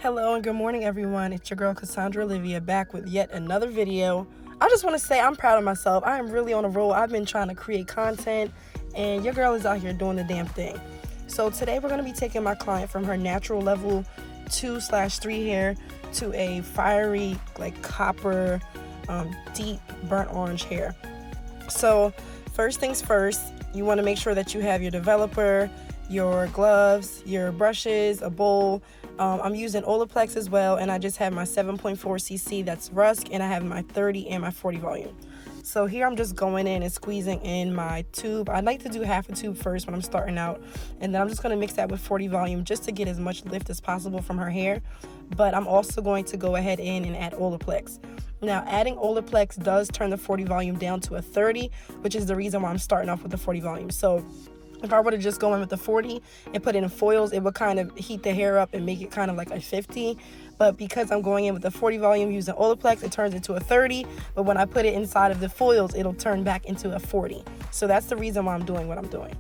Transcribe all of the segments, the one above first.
Hello and good morning, everyone. It's your girl Cassandra Olivia back with yet another video. I just want to say I'm proud of myself. I am really on a roll. I've been trying to create content and your girl is out here doing the damn thing. So today we're going to be taking my client from her natural level 2/3 hair to a fiery, like copper, deep burnt orange hair. So first things first, you want to make sure that you have your developer, your gloves, your brushes, a bowl. I'm using Olaplex as well, and I just have my 7.4 cc, that's Rusk, and I have my 30 and my 40 volume. So here I'm just going in and squeezing in my tube. I like to do half a tube first when I'm starting out, and then I'm just going to mix that with 40 volume just to get as much lift as possible from her hair. But I'm also going to go ahead in and add Olaplex. Now, adding Olaplex does turn the 40 volume down to a 30, which is the reason why I'm starting off with the 40 volume. So if I were to just go in with the 40 and put it in foils, it would kind of heat the hair up and make it kind of like a 50. But because I'm going in with the 40 volume using Olaplex, it turns into a 30. But when I put it inside of the foils, it'll turn back into a 40. So that's the reason why I'm doing what I'm doing.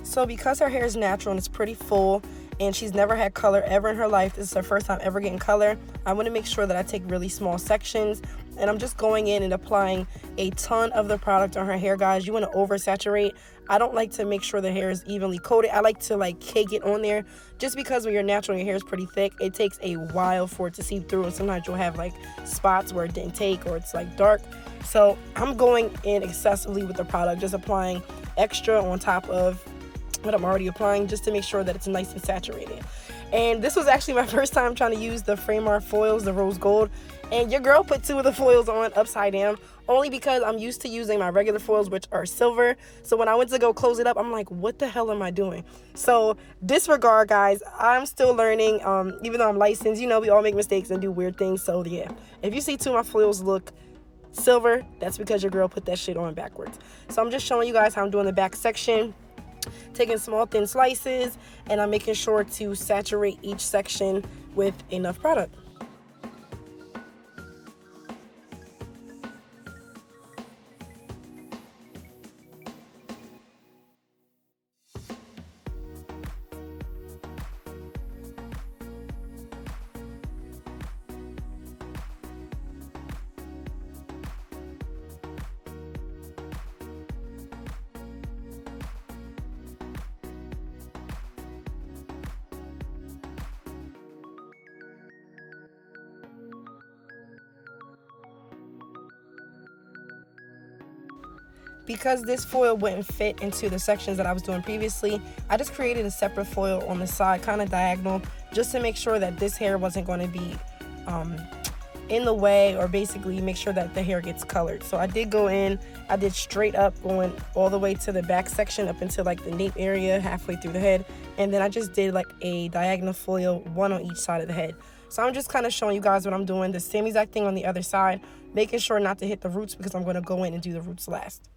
So because her hair is natural and it's pretty full, and she's never had color ever in her life, this is her first time ever getting color, I want to make sure that I take really small sections, and I'm just going in and applying a ton of the product on her hair, guys. You want to oversaturate. I don't like to make sure the hair is evenly coated. I like to like cake it on there, just because when you're natural and your hair is pretty thick, it takes a while for it to seep through, and sometimes you'll have like spots where it didn't take or it's like dark. So I'm going in excessively with the product, just applying extra on top of what I'm already applying, just to make sure that it's nice and saturated. And this was actually my first time trying to use the Framar foils, the rose gold, and your girl put 2 of the foils on upside down, only because I'm used to using my regular foils, which are silver. So when I went to go close it up, I'm like, what the hell am I doing? So disregard, guys. I'm still learning. Even though I'm licensed, you know, we all make mistakes and do weird things. So yeah, if you see 2 of my foils look silver, that's because your girl put that shit on backwards. So I'm just showing you guys how I'm doing the back section, taking small thin slices, and I'm making sure to saturate each section with enough product. Because this foil wouldn't fit into the sections that I was doing previously, I just created a separate foil on the side, kind of diagonal, just to make sure that this hair wasn't going to be in the way, or basically make sure that the hair gets colored. So I did go in, I did straight up, going all the way to the back section up into like the nape area, halfway through the head, and then I just did like a diagonal foil, 1 on each side of the head. So I'm just kind of showing you guys what I'm doing, the same exact thing on the other side, making sure not to hit the roots, because I'm going to go in and do the roots last.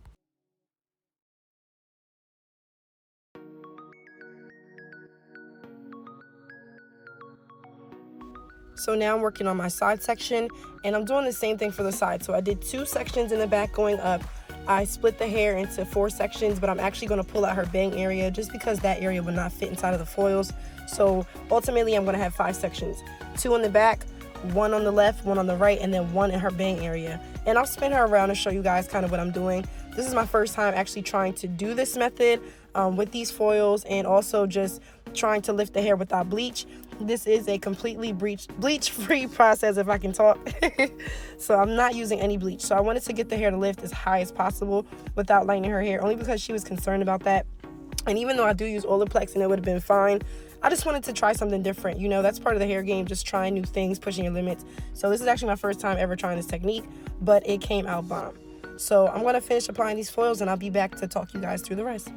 So now I'm working on my side section, and I'm doing the same thing for the side. So I did 2 sections in the back going up. I split the hair into 4 sections, but I'm actually going to pull out her bang area just because that area would not fit inside of the foils. So ultimately I'm going to have 5 sections, 2 in the back, 1 on the left, 1 on the right, and then 1 in her bang area. And I'll spin her around and show you guys kind of what I'm doing. This is my first time actually trying to do this method with these foils, and also just trying to lift the hair without bleach. This is a completely bleach-free process, if I can talk. So I'm not using any bleach. So I wanted to get the hair to lift as high as possible without lightening her hair, only because she was concerned about that. And even though I do use Olaplex and it would have been fine, I just wanted to try something different. You know, that's part of the hair game, just trying new things, pushing your limits. So this is actually my first time ever trying this technique, but it came out bomb. So I'm going to finish applying these foils, and I'll be back to talk you guys through the rest.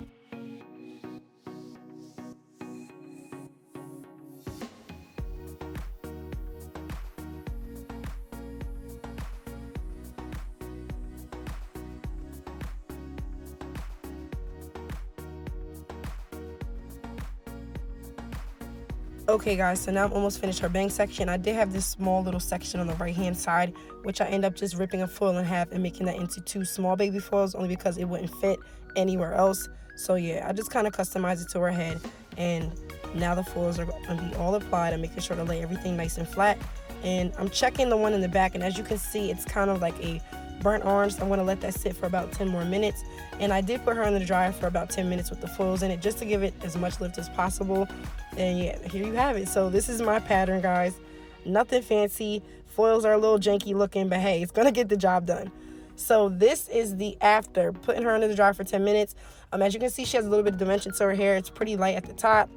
Okay guys, so now I'm almost finished her bang section. I did have this small little section on the right hand side, which I end up just ripping a foil in half and making that into 2 small baby foils, only because it wouldn't fit anywhere else. So yeah, I just kind of customized it to her head. And now the foils are going to be all applied. I'm making sure to lay everything nice and flat. And I'm checking the one in the back, and as you can see, it's kind of like a burnt orange. So I'm going to let that sit for about 10 more minutes. And I did put her in the dryer for about 10 minutes with the foils in it, just to give it as much lift as possible. And yeah, here you have it. So this is my pattern, guys. Nothing fancy. Foils are a little janky looking, but hey, it's going to get the job done. So this is the after, putting her under the dryer for 10 minutes. As you can see, she has a little bit of dimension to her hair. It's pretty light at the top,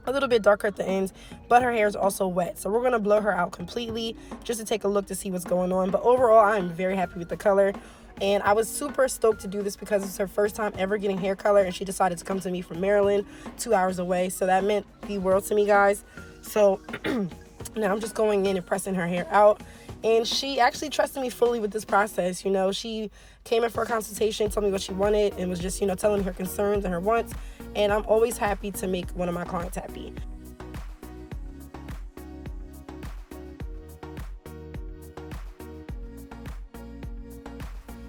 a little bit darker at the ends, but her hair is also wet. So we're going to blow her out completely just to take a look to see what's going on. But overall, I'm very happy with the color. And I was super stoked to do this because it's her first time ever getting hair color, and she decided to come to me from Maryland, 2 hours away. So that meant the world to me, guys. So now I'm just going in and pressing her hair out. And she actually trusted me fully with this process. You know, she came in for a consultation, told me what she wanted, and was just, you know, telling me her concerns and her wants. And I'm always happy to make one of my clients happy.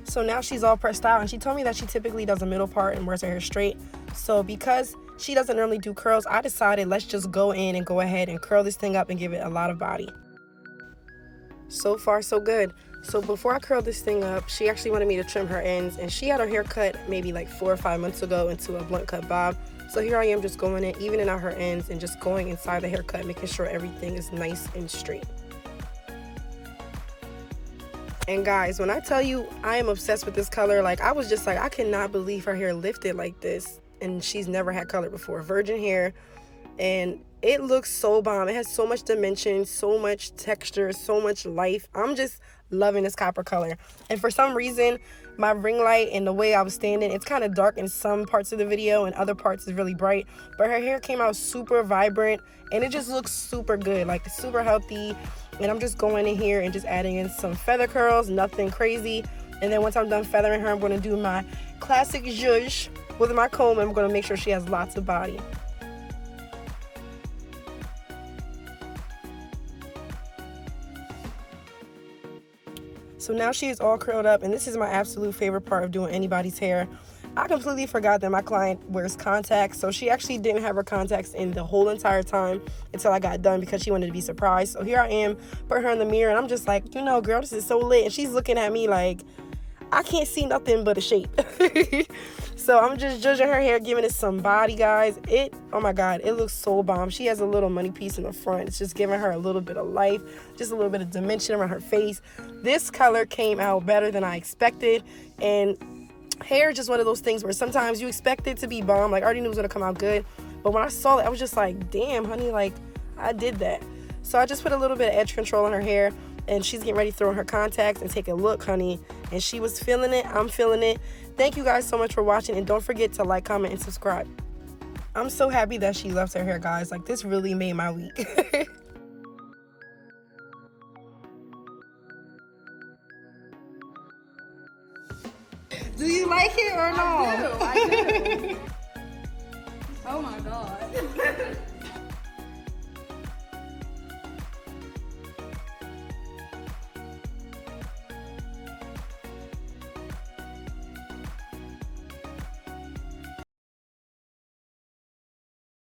So now she's all pressed out, and she told me that she typically does a middle part and wears her hair straight. So because she doesn't normally do curls, I decided let's just go in and go ahead and curl this thing up and give it a lot of body. So far, so good. So before I curled this thing up, she actually wanted me to trim her ends, and she had her hair cut maybe like 4 or 5 months ago into a blunt cut bob. So here I am just going in, evening out her ends, and just going inside the haircut, making sure everything is nice and straight. And guys, when I tell you I am obsessed with this color, like I was just like, I cannot believe her hair lifted like this, and she's never had color before. Virgin hair, and it looks so bomb. It has so much dimension, so much texture, so much life. I'm just loving this copper color. And for some reason, my ring light and the way I was standing, it's kind of dark in some parts of the video, and other parts is really bright. But her hair came out super vibrant, and it just looks super good, like super healthy. And I'm just going in here and just adding in some feather curls, nothing crazy. And then once I'm done feathering her, I'm going to do my classic zhuzh with my comb, and I'm going to make sure she has lots of body. So now she is all curled up, and this is my absolute favorite part of doing anybody's hair. I completely forgot that my client wears contacts, so she actually didn't have her contacts in the whole entire time until I got done because she wanted to be surprised. So here I am, put her in the mirror, and I'm just like, you know, girl, this is so lit. And she's looking at me like, I can't see nothing but a shape. So I'm just judging her hair, giving it some body, guys. Oh my God, it looks so bomb. She has a little money piece in the front. It's just giving her a little bit of life, just a little bit of dimension around her face. This color came out better than I expected. And hair is just one of those things where sometimes you expect it to be bomb. Like, I already knew it was going to come out good. But when I saw it, I was just like, damn, honey, like, I did that. So I just put a little bit of edge control in her hair. And she's getting ready to throw in her contacts and take a look, honey. And she was feeling it. I'm feeling it. Thank you guys so much for watching. And don't forget to like, comment, and subscribe. I'm so happy that she loves her hair, guys. Like, this really made my week. Do you like it or no? I do. Oh my God.